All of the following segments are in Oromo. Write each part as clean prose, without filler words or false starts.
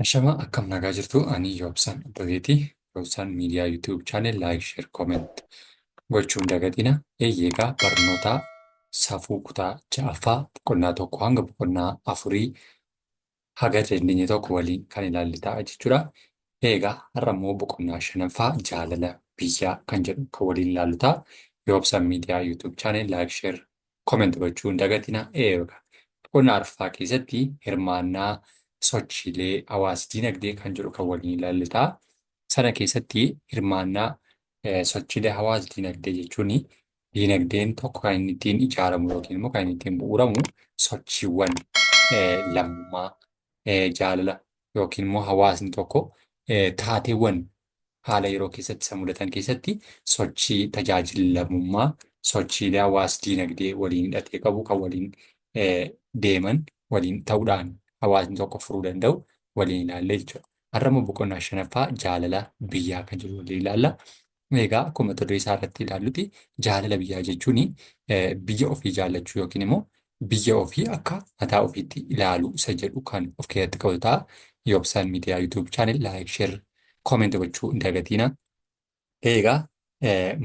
Ashama akkam nagaa jirtu ani Yoobsaan Abbabeeti. Yoobsaan miidiyaa YouTube chaanel laayik, sheer, kooment gochuun dagatina. Egaa barnoota safuu kutaa ja'affaa boqonnaa tokko hanga boqonnaa afurii haga dandeenye tokko waliin kan ilaallu ta'a jechuudha. Egaa har'a immoo boqonnaa shanaffaa jaalala biyyaa kan jedhu kan waliin ilaallu ta'a. Yoobsaan miidiyaa YouTube chaanel laayik, sheer, kooment gochuun dagatina. Egaa boqonnaa arfaffaa keessatti hirmaannaa sochiilee hawaas-dinagdee kan jedhu kan waliin ilaallu ta'a. Sana keessatti hirmaannaa sochiilee hawaas-dinagdee jechuun dinagdeen tokko kan inni ittiin ijaaramu yookiin immoo kan inni ittiin bu'uuramu sochiiwwan lammummaa, jaalala yookiin immoo hawaasni tokko taateewwan haala yeroo keessatti isa mudatan keessatti sochii tajaajila lammummaa, sochiilee hawaas-dinagdee waliin hidhatee qabu kan waliin deeman waliin ta'uudhaan hawaasni tokko furuu danda'u waliin ilaallee jechuudha. Har'a immoo boqonnaa shanaffaa jaalala biyyaa kan jedhu waliin ilaalla. Egaa akkuma mata duree isaa irratti ilaallutti jaalala biyyaa jechuun biyya ofii jaallachuu yookiin immoo biyya ofii akka mataa ofiitti ilaaluu isa jedhu kan of keessatti qabatu ta'a. Yoobsaan miidiyaa YouTube chaanel laayik, sheer, kooment gochuu hin dagatina. Egaa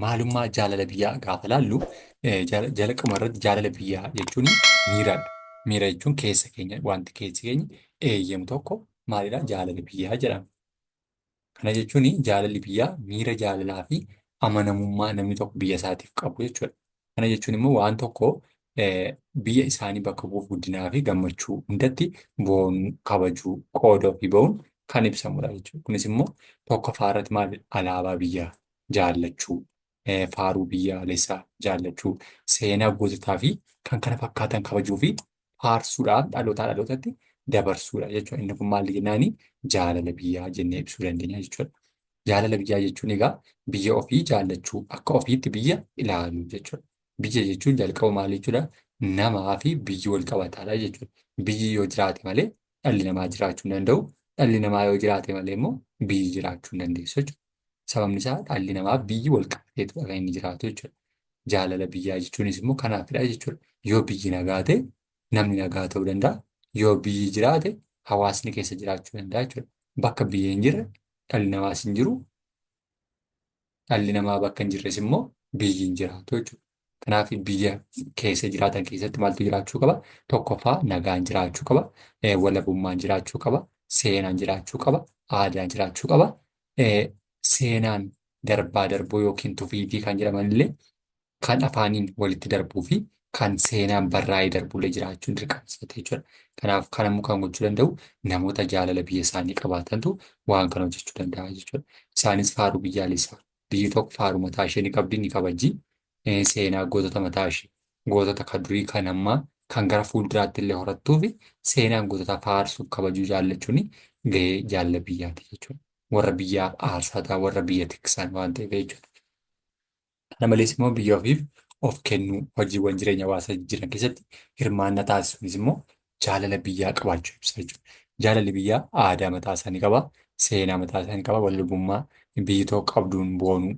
maalummaa jaalala biyyaa gaafa ilaallu jalqaba irratti jaalala biyyaa jechuun miiradha. Miira jechuun keessa keenya wanti keessi keenya eeyyamu tokko maalidha? Jaalala biyyaa jedhama. Kana jechuun jaalalli biyyaa miira jaalalaa fi amanamummaa namni tokko biyya isaatiif qabu jechuudha. Kana jechuun immoo waan tokko biyya isaanii bakka bu'uuf guddinaa fi gammachuu hundatti boonuu, kabajuu, qooda ofii ba'uun kan ibsamudha jechuudha. Kunis immoo tokkoffaa irratti maal alaabaa biyyaa jaallachuu, faaruu biyyaalessaa jaallachuu, seenaa goototaa fi kan kana fakkaatan kabajuu fi faarsuudhaan dhalootaa dhalootatti dabarsuudha jechuudha. Inni kun maal jennaani? Jaalala biyyaa jennee ibsuu dandeenya jechuudha. Jaalala biyyaa jechuun egaa biyya ofii jaallachuu, akka ofiitti biyya ilaaluu jechuudha. Biyya jechuun jalqaba maal jechuudha? Namaa fi biyyi wal qabataadha jechuudha. Biyyi yoo jiraate malee dhalli namaa jiraachuu hin danda'u. Dhalli namaa yoo jiraate malee immoo biyyi jiraachuu hin dandeessu jechuudha. Sababni isaa dhalli namaa biyyi wal qabateetudha kan inni jiraatu jechuudha. Jaalala biyyaa jechuunis immoo kanaafidha jechuudha. Yoo biyyi nagaa ta'e namni nagaa ta'uu danda'a. Yoo biyyi jiraate hawaasni keessa jiraachuu danda'a jechuudha. Bakka biyyi hin jirre dhalli namaas hin jiru. Dhalli namaa bakka hin jirres immoo biyyi hin jiraatu jechuudha. Kanaaf biyya keessa jiraatan keessatti maaltu jiraachuu qaba? Tokkoffaa nagaan jiraachuu qaba. Walabummaan jiraachuu qaba. Seenaan jiraachuu qaba. Aadaan jiraachuu qaba. Seenaan darbaa darbuu yookiin tufiitii kan jedhaman illee kan afaaniin walitti darbuu fi kan seenaan barraa'ee darbullee jiraachuun dirqama jechuudha. Kanaaf kan immoo kan gochuu danda'u namoota jaalala biyya isaanii qabaatantu waan kana hojjechuu danda'a jechuudha. Isaanis faaruu biyyaalessaa. Biyyi tokko faaruu mataa ishee ni qabdi, ni kabajji. Seenaa gootota mataa ishee, gootota kan durii kan ammaa kan gara fuulduraatti illee horattuu fi seenaan gootota faarsuu kabajuu jaallachuun gahee jaalala biyyaati jechuudha. Warra biyyaaf aarsaa ta'an, warra biyya tiksan waan ta'eef jechuudha. Kana malees immoo biyya ofiif of kennuu, hojiiwwan jireenya hawaasaa jiran keessatti hirmaannaa taasisuunis immoo jaalala biyyaa qabaachuu ibsa jechuudha. Jaalalli biyyaa aadaa mataa isaanii qaba, seenaa mataa isaanii qaba, walabummaa biyyi tokko qabduun boonuu,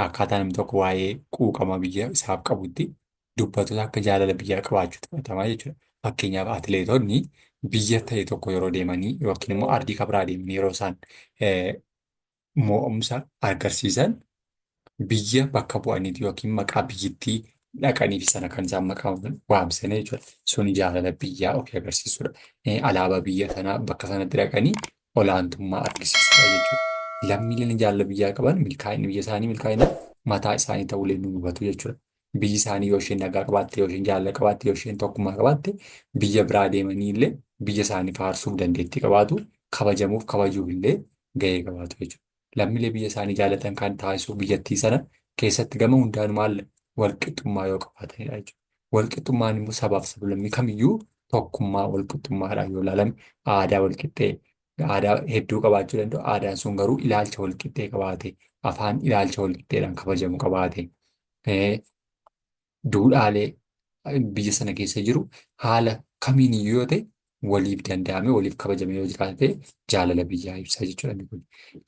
akkaataa namni tokko waa'ee quuqama biyya isaaf qabutti dubbatu akka jaalala biyyaa qabaachuutu fudhatama jechuudha. Fakkeenyaaf atileetonni biyya ta'e tokko yeroo deemanii yookiin immoo ardii kan biraa deemanii yeroo isaan mo'umsa agarsiisan biyya bakka bu'aniiti yookiin maqaa biyyittii dhaqaniif sana kan isaan maqaa waamsan jechuudha. Suni jaalala biyyaa ofii agarsiisudha. Alaabaa biyya sanaa bakka sanatti dhaqanii olaantummaa argisiisudha jechuudha. Lammiileen jaalala biyyaa qaban milkaa'inni biyya isaanii milkaa'ina mataa isaanii ta'uulee nu hubatu jechuudha. Biyyi isaanii yoo isheen nagaa qabaatte, yoo isheen jaalala qabaatte, yoo isheen tokkummaa qabaatte biyya biraa deemanii illee biyya isaanii faarsuuf dandeettii qabaatu, kabajamuuf kabajuuf illee gahee qabaatu jechuudha. Lammiilee biyya isaanii jaalatan kan taasisuu biyyattii sana keessatti gama hundaan maal walqixxummaa yoo qabaatanidha jechuudha. Walqixxummaan immoo sabaaf sablammii kamiyyuu tokkummaa walqixxummaadhaan yoo ilaalame aadaa walqixxee aadaa hedduu qabaachuu danda'u. Aadaan sun garuu ilaalcha walqixxee qabaate, afaan ilaalcha walqixxeedhaan kabajamu qabaate, duudhaalee biyya sana keessa jiru haala kamiiniyyuu yoo ta'e waliif danda'ame, waliif kabajame yoo jiraate jaalala biyyaa ibsa jechuudha.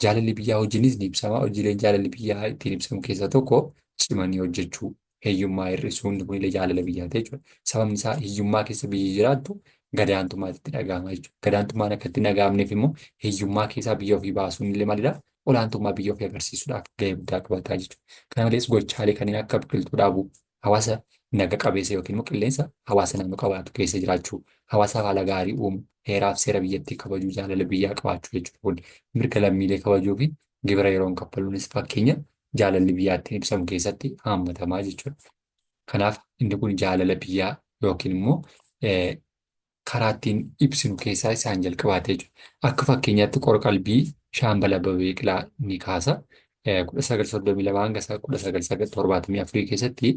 Jaalalli biyyaa hojiinis ni ibsama. Hojiileen jaalalli biyyaa ittiin ibsamu keessaa tokko cimanii hojjechuu, hiyyummaa hir'isuun kun illee jaalala biyyaati jechuudha. Sababni isaa hiyyummaa keessa biyyi jiraattu gadaantummaatti itti dhaga'ama jechuudha. Gadaantummaan akka itti dhaga'amneef immoo hiyyummaa keessaa biyya ofii baasuun illee maalidha? Olaantummaa biyya ofii agarsiisuudhaaf gahee guddaa qabaata jechuudha. Kana malees gochaalee kanneen akka biqiltuu dhaabuu, hawaasa naga qabeessa yookiin immoo qilleensa hawaasa naannoo qabaatu keessa jiraachuu, hawaasaaf haala gaarii uumuu, heeraaf seera biyyattii kabajuu, jaalala biyyaa qabaachuu jechuudha. Kun mirga lammiilee kabajuu fi gibira yeroon kaffaluunis fakkeenya jaalalli biyyaa ittiin ibsamu keessatti haammatamaa jechuudha. Kanaaf inni kun jaalala biyyaa yookiin immoo eh, karaa ittiin ibsinu keessaa isaan jalqabaatee jiru. Akka fakkeenyaatti qor-qalbii Shaambala Abbabee Biqilaa ni kaasa. 1932 hanga 1974 keessatti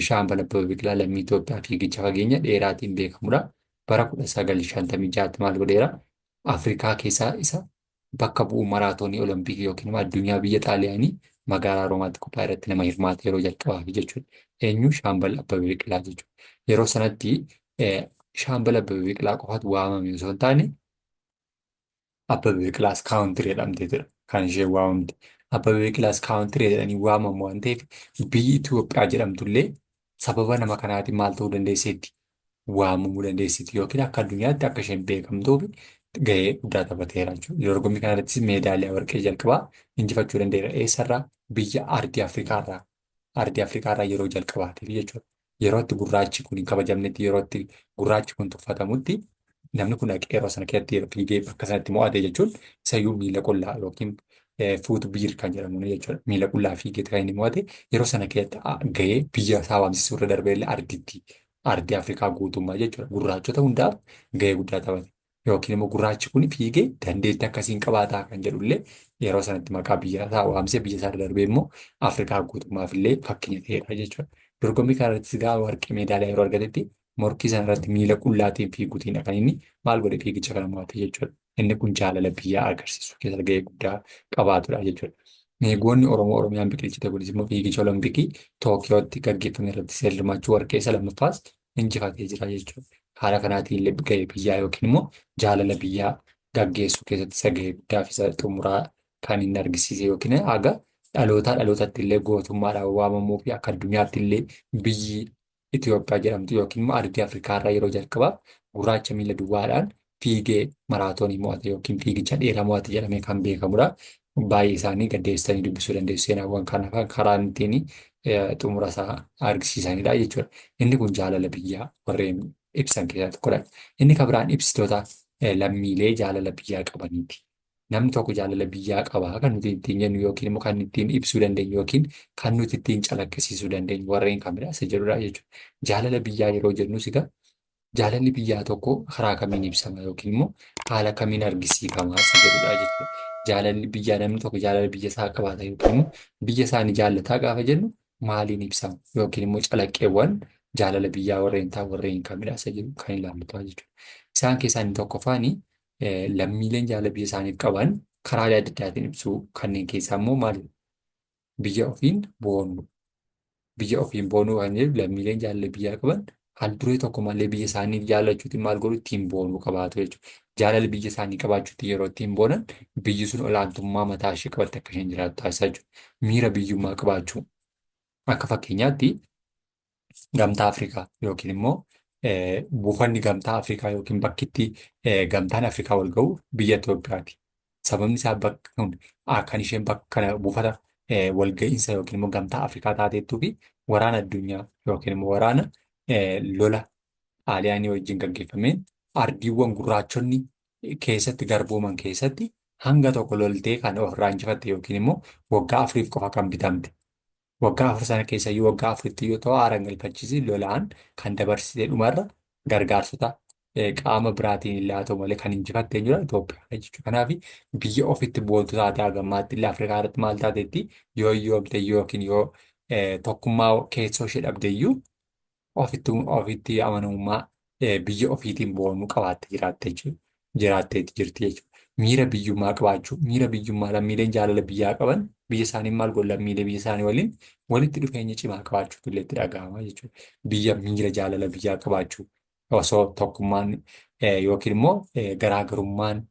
Shaambala Abbabee Biqilaa lammii Itoophiyaa fiigicha fageenya dheeraatiin beekamudha. Bara 1956 maal godheera? Afrikaa keessaa isa bakka bu'u maraatoonii Olompikii yookiin immoo addunyaa biyya Xaaliyaanii magaalaa Roomaatti qophaa'e irratti nama hirmaate yeroo jalqabaaf jechuudha. Eenyu Shaambala Abbabee Biqilaa jechuudha. Yeroo sanatti eh, Shaambala Abbabee Biqilaa qofaatu waamame osoo hin taane Abbabee Biqilaas kaawuntirii jedhamtee jira kan isheen waamamte. Abbabee Biqilaas kaawuntirii jedhanii waamamu waan ta'eef biyyi Itoophiyaa jedhamtullee sababa nama kanaatiin maal ta'uu dandeesseetti? Waamamuu dandeessiti yookiin akka addunyaatti akka isheen beekamtuuf gahee guddaa taphateera jechuudha. Dorgommii kanarrattis meedaaliyaa warqee jalqabaa injifachuu danda'eera. Eessarraa? Biyya Ardii Afrikaarraa. Ardii Afrikaarraa yeroo jalqabaatiif jechuudha. Yeroo itti gurraachi kun hin kabajamnetti, yeroo itti gurraachi kun tuffatamutti namni kun dhaqee yeroo sana keessatti yeroo fiigee bakka sanatti mo'ate jechuun isayyuu miila qullaa yookiin fuutu biir kan jedhamu jechuudha. Miila qullaa fiigee kan inni mo'ate yeroo sana keessatti gahee biyya isaa waamsisuu irra darbee illee ardiitti. Ardii Afrikaa guutummaa jechuudha. Gurraachota hundaaf gahee guddaa taphate. Yookiin immoo gurraachi kun fiigee dandeettii akkasiin qabaataa kan jedhullee yeroo sanatti maqaa biyya isaa waamsee biyya isaa darbee immoo Afrikaa guutummaaf illee fakkeenya ta'eera jechuudha. Dorgommii kanarrattis gaafa warqee meedaaliyaa yeroo argatetti morkii sanarratti miila qullaatiin fiiguutiidha kan inni maal godhe fiigicha kana mo'ate jechuudha. Inni kun jaalala biyyaa agarsiisuu keessatti gahee guddaa qabaatudha jechuudha. Meegoonni Oromoo Oromiyaan biqilchite kunis immoo fiigicha Olompikii Tookiyootti gaggeeffame irratti hirmaachuu warqee isa lammaffaas injifatee jira jechuudha. Haala kanaatiin illee gahee biyyaa yookiin immoo jaalala biyyaa gaggeessuu keessatti isa gahee guddaa fi isa xumuraa kan inni argisiise yookiin haga dhalootaa dhalootatti illee gootummaadhaan waamamuu fi akka addunyaatti illee biyyi Itoophiyaa jedhamtu yookiin immoo ardii Afrikaarraa yeroo jalqabaaf gurraacha miila duwwaadhaan fiigee maraatoonii mo'ate yookiin fiigicha dheeraa mo'ate jedhamee kan beekamudha. Baay'ee isaanii gaddeessanii dubbisuu dandeessu. Seenaawwan kana karaa ittiin xumura isaa argisiisanidha jechuudha. Inni kun jaalala biyyaa warreen ibsan keessaa tokkodha. Inni kan biraan ibsitoota lammiilee jaalala biyyaa qabaniiti. Namni tokko jaalala biyyaa qaba kan nuti ittiin jennu yookiin immoo kan ittiin ibsuu dandeenyu yookiin kan nuti ittiin calaqqisiisuu dandeenyu warreen kamidha isa jedhudha jechuudha. Jaalala biyyaa yeroo jennus egaa jaalalli biyyaa tokko karaa kamiin ibsama yookiin immoo haala kamiin argisiifama isa jedhudha jechuudha. Jaalalli biyyaa namni tokko jaalala biyya isaa qabaata yookiin immoo biyya isaanii jaallataa gaafa jennu maaliin ibsama yookiin immoo calaqqeewwan jaalala biyyaa warreen ta'an warreen kamidha isa jedhu kan ilaallatu jechuudha. Isaan keessaa inni tokkoffaani lammiileen jaalala biyya isaaniif qaban karaalee adda addaatiin ibsuu kanneen keessaa immoo maali? Biyya ofiin boonuu. Biyya ofiin boonuu kan jedhu lammiileen jaalala biyyaa qaban haalduree tokko malee biyya isaanii jaallachuutiin maal godhu ittiin boonuu qabaatu jechuudha. Jaalala biyya isaanii qabaachuutiin yeroo ittiin boonan biyyi sun olaantummaa mataa ishee qabatte akka isheen jiraattu taasisaa jechuudha. Miira biyyummaa qabaachuu akka fakkeenyaatti gamtaa Afrikaa yookiin immoo buufanni gamtaa Afrikaa yookiin bakki itti gamtaan Afrikaa wal ga'u biyya Itoophiyaati. Sababni isaa bakka kun kan isheen bakka kana buufata walga'iinsa yookiin immoo gamtaa Afrikaa taateettuu fi waraana addunyaa yookiin immoo waraana lola xaaliyaanii wajjin gaggeeffameen ardiiwwan gurraachonni keessatti garbooman keessatti hanga tokko loltee kan ofirraa injifatte yookiin immoo waggaa afuriif qofa kan bitamte. Waggaa afur sana keessayyuu waggaa afuritti yoo ta'u haaraan galfachiisi lolaan kan dabarsitee dhumarra gargaarsota qaama biraatiin illee haa ta'u malee kan injifattee jira Itoophiyaa jechuudha. Kanaaf biyya ofitti boontu taate hagammaatti illee Afrikaa irratti maal taatetti yoo hiyyoomte yookiin yoo tokkummaa keessoo ishee dhabdeyyuu ofitti amanamummaa biyya ofiitiin boonuu qabaatte jiraatte jechuudha. Jiraatteetti jirti jechuudha. Miira biyyummaa qabaachuu, miira biyyummaa lammiileen jaalala biyyaa qaban biyya isaanii maal godhu lammiilee biyya isaanii waliin walitti dhufeenya cimaa qabaachuutu illee itti dhaga'ama jechuudha. Biyya miira jaalala biyyaa qabaachuu osoo tokkummaan yookiin immoo garaagarummaan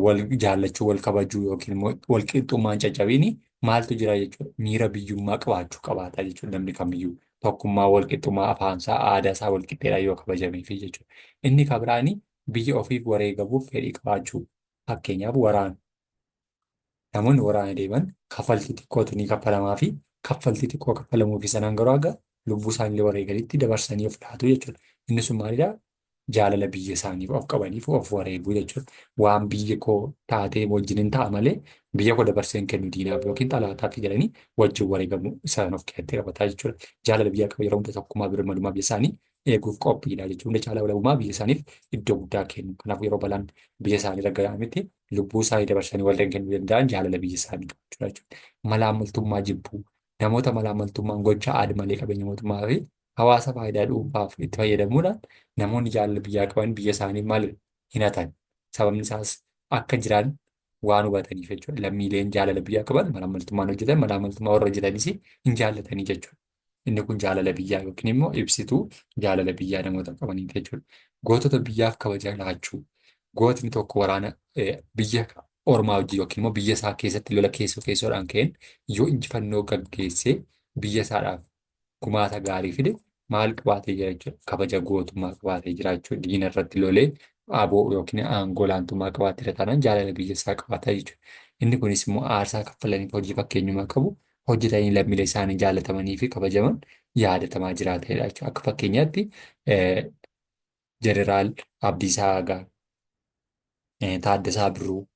wal jaallachuu, wal kabajuu yookiin immoo wal qixxummaan caccabiini maaltu jira jechuudha. Miira biyyummaa qabaachuu qabaata jechuudha namni kamiyyuu. tokkummaa, walqixxummaa afaansaa, aadaasaa walqixxeedhaan yoo kabajameefi jechuudha. Inni kan biraani biyya ofiif wareegamuuf fedhii qabaachuu. Fakkeenyaaf waraana. Namoonni waraana deeman kaffaltii xiqqootu ni kaffalamaa fi kaffaltii xiqqoo kaffalamuufi sanaan garuu haga lubbuu isaaniillee wareeganitti dabarsanii of laatu jechuudha. Inni sun maalidhaa? Jaalala biyya isaaniif of qabaniif of wareeguu jechuudha. Waan biyya koo taatee wajjin ta'a malee biyya koo dabarsee hin kennu diinaaf yookiin xalaataaf jedhanii wajjin wareegamuu isaan of keessatti qabataa jechuudha. Jaalala biyyaa qaba yeroo hunda tokkummaa birmadummaa biyya isaanii eeguuf qophiidha jechuudha. Hunda caalaa walabummaa biyya isaaniif iddoo guddaa kennu. Kanaaf yeroo balaan biyya isaanii irra ga'ametti lubbuu isaanii dabarsanii warreen kennuu danda'an jaalala biyya isaanii qabaachuu jechuudha. Malaammaltummaa jibbuu. Namoota malaammaltummaan gocha aada malee qabeenya mootummaa fi hawaasa faayidaa dhuunfaaf itti fayyadamuudhaan namoonni jaalala biyyaa qaban biyya isaanii maal hin hatan. Sababni isaas akka jiran waan hubataniif jechuudha. Lammiileen jaalala biyyaa qaban malaammaltummaan hojjetan malaammaltummaa warra hojjetanis hin jaallatanii jechuudha. Inni kun jaalala biyyaa yookiin immoo ibsituu jaalala biyyaa namoota qabaniiti jechuudha. Gootota biyyaaf kabaja laachuu. Gootni tokko waraana biyya ormaa hojii yookiin immoo biyya isaa keessatti lola keessoodhaan ka'een yoo injifannoo gaggeessee biyya isaadhaaf gumaata gaarii fide maal qabaatee jira jechuudha. Kabaja gootummaa qabaatee jira jechuudha. Diina irratti lolee aboo yookiin aangoo olaantummaa qabaatee taanaan jaalala biyya isaa qabaata jechuudha. Inni kunis immoo aarsaa kaffalanii hojii fakkeenyummaa qabu hojjetanii lammiilee isaanii jaalatamanii fi kabajaman yaadatamaa jiraatanidha jechuudha. Akka fakkeenyaatti Jeneraal Abdiisaa Agaa, Taaddasaa Birruu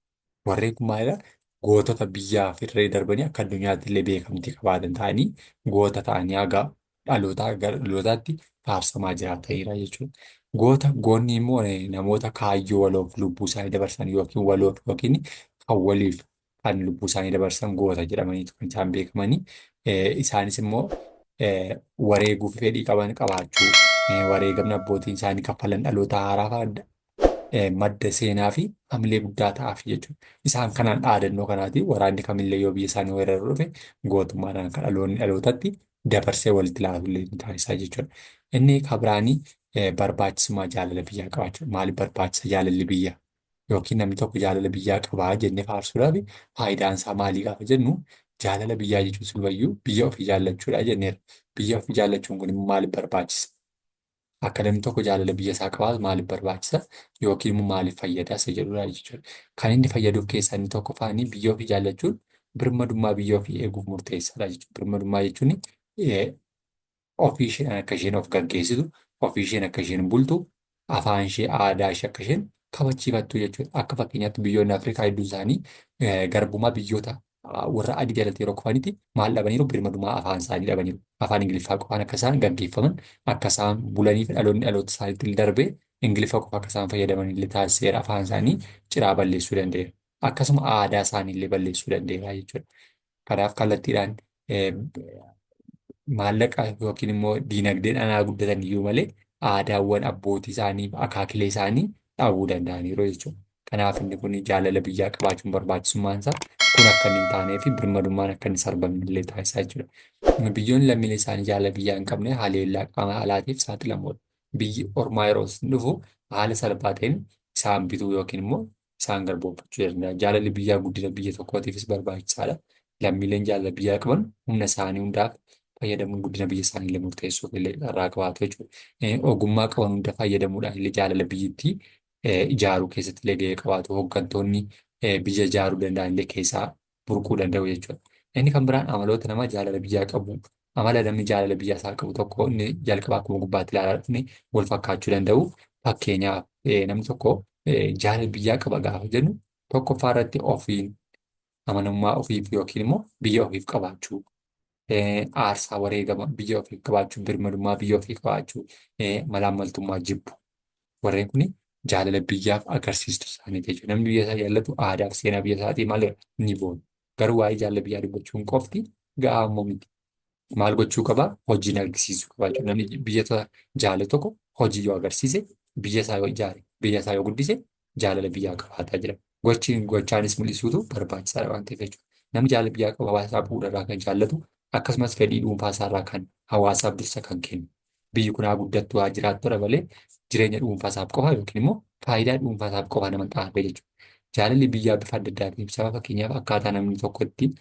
warreen kun maalidhaa? Gootota biyyaaf irree darbanii akka addunyaatti illee beekamtii qabaatan ta'anii goota ta'anii haga dhalootaa gara dhalootaatti faarsamaa jiraatanidha jechuudha. Goonni immoo namoota kaayyoo waloof lubbuu isaanii dabarsan yookiin waloof yookiin kan waliif kan lubbuu isaanii dabarsan goota jedhamaniitu kan isaan beekamanii. Isaanis immoo wareeguuf fedhii qaban qabaachuu, wareegamni abbootiin isaanii kaffalan dhaloota haaraaf madda seenaa fi hamilee guddaa ta'aaf jechuudha. Isaan kanaan dhaadannoo kanaatiin waraanni kamillee yoo biyya isaanii weeraruu dhufe gootummaadhaan kan dhaloonni dhalootatti dabarsee walitti laatullee ni taasisaa jechuudha. Inni kabiraanii barbaachisummaa jaalala biyyaa qabaachuudha. Maaliif barbaachisa jaalalli biyyaa? Yookiin namni tokko jaalala biyyaa qabaa jennee faarsuudhaaf faayidaan isaa maalii gaafa jennu jaalala biyyaa jechuun sulbayyuu biyya ofii jaallachuudha jenneera. Biyya ofii jaallachuun kun immoo maaliif barbaachisa? Akka namni tokko jaalala biyya isaa qabaatu maaliif barbaachisa? Yookiin immoo maaliif fayyada isa jedhudha jechuudha. Kan inni fayyaduuf keessaa inni tokko faanii biyya ofii jaallachuun birmadummaa biyya ofii eeguuf murteessaadha jechuudha. Birmadummaa jechuun ofii isheen akka isheen of gaggeessitu, ofii isheen akka isheen bultu, afaan ishee, aadaa ishee akka isheen kabachiifattu jechuudha. Akka fakkeenyaatti biyyoonni Afrikaa hedduun isaanii garbummaa biyyoota warra adii jalatti yeroo kufanitti maal dhabaniiru? Birmadummaa afaan isaanii dhabaniiru. Afaan Ingiliffaa qofaan akka isaan gaggeeffaman, akka isaan bulanii fi dhaloonni dhaloota isaaniitti darbee Ingiliffa qofa akka isaan fayyadaman illee taasiseera. Afaan isaanii ciraa balleessuu danda'eera. Akkasuma aadaa isaanii illee balleessuu danda'eera jechuudha. Kanaaf kallattiidhaan maallaqa yookiin immoo diinagdeen anaa guddatan iyyuu malee aadaawwan abbootii isaanii akaakilee isaanii dhaabuu danda'aniiru jechuudha. Kanaaf inni kun jaalala biyyaa qabaachuun barbaachisummaan isaa kun akka inni hin taanee fi birmadummaan akka inni sarbamne illee taasisaa jechuudha. Biyyoonni lammiilee isaanii jaalala biyyaa hin qabne haleellaa qaama alaatiif saaxilamoodha. Biyyi ormaa yeroo dhufu haala salphaa ta'een isaan bituu yookiin immoo isaan garboomfachuu danda'a. Jaalalli biyyaa guddina biyya tokkootiifis barbaachisaadha. Lammiileen jaalala biyyaa qaban humna isaanii hundaaf fayyadamuun guddina biyya isaanii illee murteessuuf illee carraa qabaatu jechuudha. Ogummaa qaban hunda fayyadamuudhaan illee jaalala biyyattii ijaaruu keessatti illee gahee qabaatu. Hooggantoonni biyya ijaaruu danda'an illee keessaa burquu danda'u jechuudha. Inni kan biraan amaloota nama jaalala biyyaa qabu. Amala namni jaalala biyyaa isaa qabu tokko inni jalqaba akkuma gubbaatti ilaalaa dhufne wal fakkaachuu danda'u. Fakkeenyaaf namni tokko jaalala biyyaa qaba gaafa jennu tokkoffaa irratti ofiin amanamummaa ofiif yookiin immoo biyya ofiif qabaachuu. Aarsaa wareegama biyya ofii qabaachuu, birmadummaa biyya ofii qabaachuu, malaammaltummaa jibbu. Warreen kun jaalala biyyaaf agarsiistuu isaanii jechuudha. Namni biyya isaa jaallatu aadaa fi seenaa biyya isaatii maal ni boona. Garuu waa'ee jaalala biyyaa dubbachuun qofti gahaa immoo miti. Maal gochuu qabaa? Hojiin agarsiisuu qabaa jechuudha. Namni biyya jaallatu tokko hojii yoo agarsiise, biyya isaa yoo ijaare, biyya isaa yoo guddise jaalala biyyaa qabaataa jira. Gochaanis mul'isuutu barbaachisaadha waan ta'eef jechuudha. Namni jaalala biyyaa qabu hawaasaa fuudharraa kan jaallatu akkasumas fedhii dhuunfaa isaarraa kan hawaasaaf dursa kan kennu. Biyyi kun haa guddattu haa jiraattu malee jireenya dhuunfaa isaaf qofa yookiin immoo faayidaa dhuunfaa isaaf qofa nama xaafee jechuudha. Jaalalli biyyaa bifa adda addaatiin ibsama. Fakkeenyaaf akkaataa namni tokko ittiin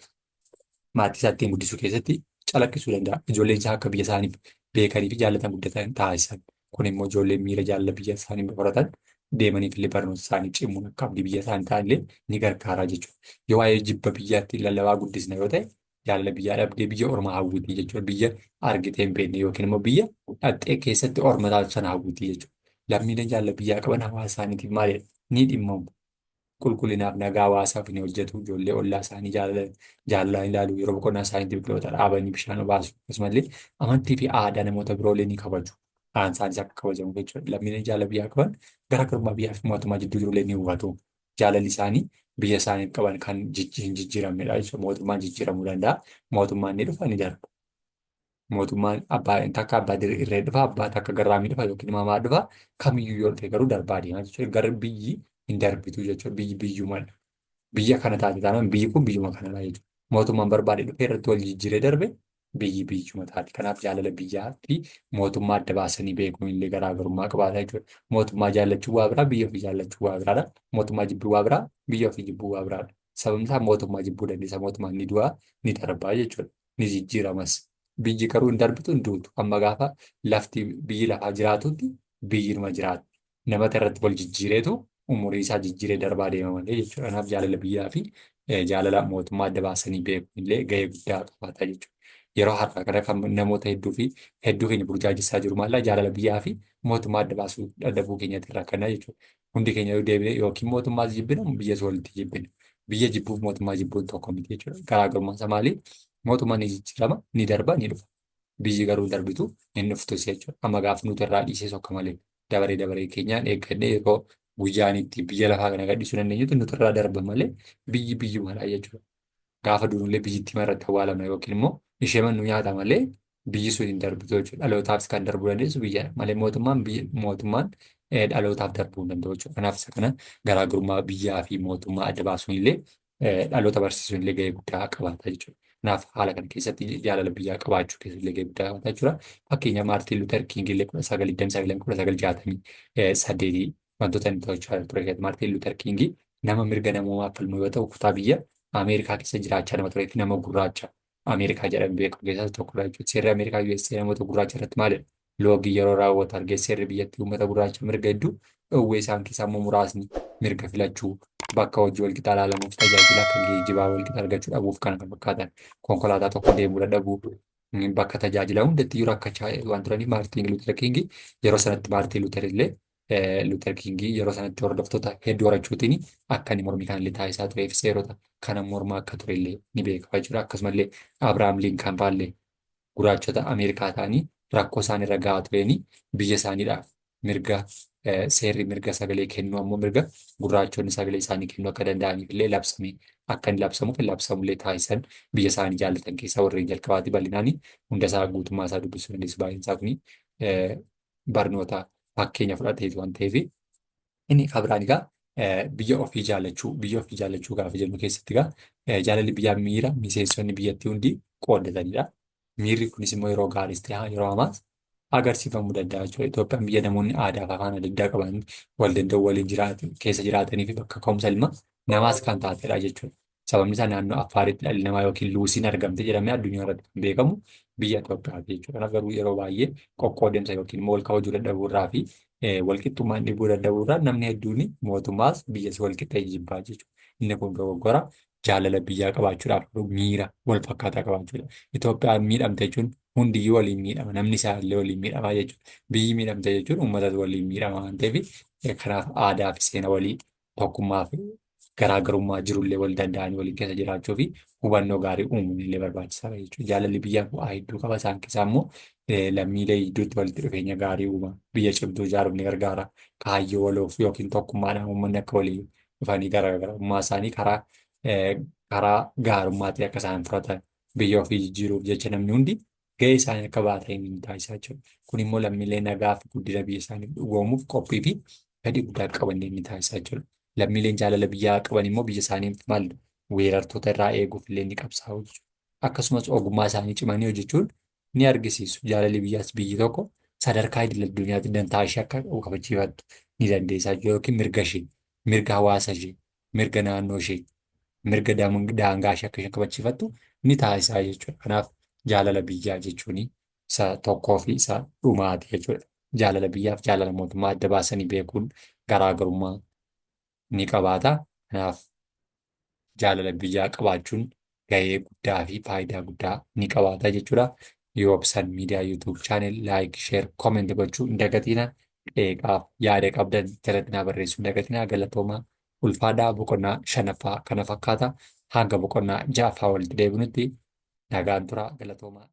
maatii isaa ittiin guddisuu keessatti calaqqisuu danda'a. Ijoolleen isaa akka biyya isaaniif beekanii fi jaallatan guddatan taasisan. Kun immoo ijoolleen miira jaalala biyya isaanii horatan deemaniif illee barnoota isaanii cimuun akka abdii biyya isaanii ta'anillee ni gargaara jechuudha. Yoo waa'ee jibba biyyaatti lallabaa guddisna yoo ta'e jaalala biyyaa dhabdee biyya ormaa hawwitii jechuudha. Biyya argitee hin beekne yookiin immoo biyya dhaqxee keessatti orma taatu sana hawwitii jechuudha. Lammiileen jaalala biyyaa qaban hawaasa isaaniitiif maalidha? Ni dhimmamu. Qulqullinaaf nagaa hawaasaaf ni hojjetu. Ijoollee ollaa isaanii jaalalaan ilaalu. Yeroo boqonnaa isaaniitti biqiloota dhaabanii bishaan obaasu. Akkasumallee amantii fi aadaa namoota biroollee ni kabaju. Aan isaanis akka kabajamu jechuudha. Lammiileen jaalala biyyaa qaban garaagarummaa biyyaa fi mootummaa jidduu jirullee ni hubatu. Jaalalli isaanii biyya isaaniif qaban kan hin jijjiiramnedha jechuudha. Mootummaan jijjiiramuu danda'a. Mootummaan ni dhufa ni darba. Mootummaan takka abbaa irree dhufa, abbaa takka garraamii dhufa yookiin mamaa dhufa kamiyyuu yoo ta'e garuu darbaa deema jechuudha. Gara biyyi hin darbitu jechuudha. Biyyi biyyumadha. Biyya kana taate taanaan biyyi kun biyyuma kanadha jechuudha. Mootummaan barbaade dhufee irratti wal jijjiiree darbe biyyi biyyuma taati. Kanaaf jaalala biyyaa fi mootummaa adda baasanii beekuun illee garaagarummaa qabaata jechuudha. Mootummaa jaallachuu waa biraa, biyya ofii jaallachuu waa biraadha. Mootummaa jibbuu waa biraa, biyya ofii jibbuu waa biraadha. Sababni isaa mootummaa jibbuu dandeessa. Mootummaan ni du'aa, ni darbaa jechuudha. Ni jijjiiramas. Biyyi garuu hin darbitu hin duutu. Amma gaafa lafti biyyi lafaa jiraatutti biyyi numa jiraatu. Namata irratti wal jijjiireetu umurii isaa jijjiiree darbaa deema malee jechuudha. Kanaaf jaalala biyyaa fi jaalala mootummaa adda baasanii beekuun illee gahee guddaa qabaata jechuudha. Yeroo har'aa kana kan namoota hedduu keenya burjaajessaa jiru maallaa jaalala biyyaa fi mootummaa adda baasuu dadhabuu keenyatti irraa kanaa jechuudha. Hundi keenya yoo deebine yookiin mootummaas jibbina biyyas walitti jibbina. Biyya jibbuuf mootummaa jibbuun tokko miti jechuudha. Garaagarummaan isaa maali? Mootummaan ni jijjiirama, ni darba, ni dhufa. Biyyi garuu darbitu hin dhuftus jechuudha. Amma gaafa nuti irraa dhiisee sokka malee dabaree keenyaan eeggannee yeroo guyyaan itti biyya lafaa kana gadhiisuu dandeenyutti nuti irraa darba malee biyyi biyyumadha jechuudha. Gaafa duunullee biyyittii irratti awwaalama yookiin immoo ishee mannu nyaata malee biyyi sun hin darbitu jechuudha. Dhalootaafis kan darbuu dandeessu biyyadha malee mootummaan dhalootaaf darbuu hin danda'u jechuudha. Kanaaf isa kana garaagarummaa biyyaa fi mootummaa adda baasuun illee dhaloota barsiisuun illee gahee guddaa qabaata jechuudha. Kanaaf haala kana keessatti jaalala biyyaa qabaachuu keessatti illee gahee guddaa qabaata jechuudha. Fakkeenyaaf Maartiin Luuter Kiing illee 1929 wantoota inni to'achaa ture keessatti Maartiin Luuter Kiing nama mirga namoomaaf falmu yoo ta'u kutaa biyya Ameerikaa keessa jiraachaa nama turee fi nama gurraacha Ameerikaa jedhamee beekamu keessaa tokkodha jechuudha. Seerri Ameerikaa USA namoota gurraacha irratti maalidha? Loogii yeroo raawwatu argee seerri biyyattii uummata gurraacha mirga hedduu dhowwee isaan keessaa immoo muraasni mirga filachuu bakka hojii walqixa ilaalamuuf tajaajila akka geejjibaa walqixa argachuu dhabuuf kana kan fakkaatan konkolaataa tokko deemuu dadhabuu bakka tajaajila hundatti yeroo rakkachaa waan turaniif Maartiin Luuter Kiing yeroo sanatti Maartiin Luuter illee Luuter Kiing yeroo sanatti hordoftoota hedduu horachuutiin akka inni mormii kanallee taasisaa turee fi seerota kana mormaa akka turellee ni beekama jechuudha. Akkasumallee Abiraam Liinkan faallee gurraachota Ameerikaa ta'anii rakkoo isaan irra gahaa tureen biyya isaaniidhaaf mirga seerri mirga sagalee kennuu ammoo mirga gurraachonni sagalee isaanii kennuu akka danda'aniif illee labsamee akka inni labsamuuf labsamullee taasisan biyya isaanii jaallatan keessaa warreen jalqabaatti bal'inaan hunda isaa guutummaa isaa dubbisuu dandeessu. Baay'een isaa kuni barnoota fakkeenya fudhateetu waan ta'eef inni kabiraan egaa biyya ofii jaallachuu gaafa jennu keessatti egaa jaalalli biyyaa miira miseensonni biyyattii hundi qooddatanidha. Miirri kunis immoo yeroo gaariis ta'e yeroo hamaas agarsiifamuu danda'a jechuudha. Itoophiyaan biyya namoonni aadaa fi afaan adda addaa qaban wal danda'u waliin keessa jiraatanii fi bakka ka'umsa ilma namaas kan taatedha jechuudha. Sababni isaa naannoo Affaaritti dhalli namaa yookiin Luusiin argamte jedhamee addunyaa irratti kan beekamu biyya Itoophiyaati jechuudha. Kanaaf garuu yeroo baay'ee qoqqoodamsa yookiin immoo wal kabajuu dadhabuu irraa fi walqixxummaan dhibuu dadhabuu irraa namni hedduun mootummaas biyyas walqixa jibbaa jechuudha. Inni kun dogoggora jaalala biyyaa qabaachuudhaaf miira wal fakkaataa qabaachuudha. Itoophiyaan miidhamte jechuun hundiyyuu waliin miidhama. Namni isaallee waliin miidhama jechuudha. Biyyi miidhamte jechuun uummata waliin miidhama waan ta'eef kanaaf aadaa fi seena walii tokkummaa fi garaagarummaa jirullee wal danda'anii waliin keessa jiraachuu fi hubannoo gaarii uumuun illee barbaachisaadha jechuudha. Jaalalli biyyaa bu'aa hedduu qaba. Isaan keessaa immoo lammiilee gidduutti walitti dhufeenya gaarii uuma. Biyya cimtuu ijaaruuf ni gargaara. Kaayyoo waloof yookiin tokkummaadhaan uummanni akka walii dhufanii garaagarummaa isaanii karaa gaarummaa ta'e akka isaan fudhatan biyya ofii jijjiiruuf jecha namni hundi gahee isaanii akka baatan ni taasisaa jechuudha. Kun immoo lammiilee nagaa fi guddina biyya isaanii dhugoomuuf qophii fi fedhii guddaa qaban ni taasisaa jechuudha. Lammiileen jaalala biyyaa qaban immoo biyya isaanii maal weerartoota irraa eeguuf illee ni qabsaa'u jechuudha. Akkasumas ogummaa isaanii cimanii hojjechuun ni argisiisu. Jaalalli biyyaas biyyi tokko sadarkaa idil addunyaatti dantaa ishee akka kabachiifattu ni dandeessaa yookiin mirga ishee, mirga hawaasa ishee, mirga naannoo ishee, mirga daangaa ishee akka isheen kabachiifattu ni taasisaa jechuudha. Kanaaf Jaalala biyyaa jechuun isa tokkoo fi isa dhumaati jechuudha. Jaalala biyyaaf jaalala mootummaa adda baasanii beekuun garaagarummaa ni qabaata. Kanaaf jaalala biyyaa qabaachuun gahee guddaa fi faayidaa guddaa ni qabaata jechuudha. Yoo obsan miidiyaa yuutuub chaanel laayik, sheer, kooment gochuu hin dagatina. Qeeqaaf yaada qabdan jalatti naa barreessuu hin dagatina. Galatoomaa ulfaadhaa boqonnaa shanaffaa kana fakkaata. Hanga boqonnaa ja'affaa walitti deebinutti nagaan tura galatoomaa.